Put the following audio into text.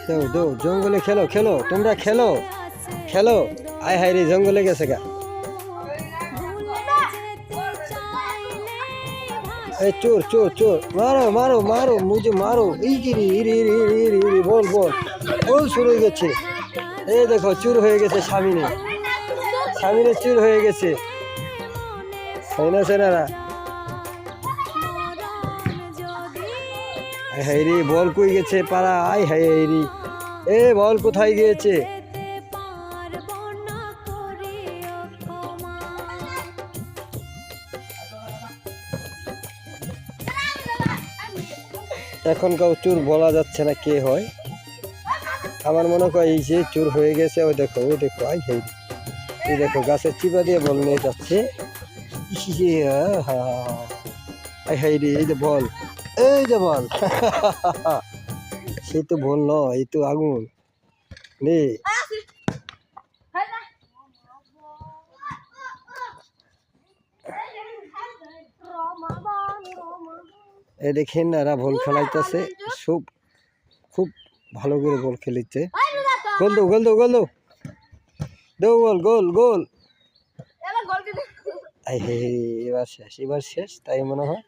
দাও দাও জঙ্গলে খেলো খেলো তোমরা খেলো খেলো আয় হায় রে জঙ্গলে গেছে গা এই চোর চোর চোর মারো মারো মারো মুঝে মারো এই গিরি ইরি ইরি ইরি ইরি ইরি বল বল বল শুরু হয়ে গেছে এই দেখো চুর হয়ে গেছে স্বামীরে চুর হয়ে গেছে তাই না সেনারা আয় হায় রে বল কই গেছে পাড়া আয় হায় রে এ বল কোথায় গিয়েছে এখনকার চোর বলা যাচ্ছে না কে হয় আমার মনে হয় এই যে চোর হয়ে গেছে ওই দেখো আই হাই এই দেখো গাছের চিপা দিয়ে বল নিয়ে যাচ্ছে আই হাই রে এই যে বল সে তো বল নয় এই তো আগুন নে এই দেখেন এরা বল খেলাইতেছে খুব ভালো করে বল খেলিচ্ছে গোল দো গোল দো গোল দো দো গোল গোল গোল আই হে এবার শেষ তাই মনে হয়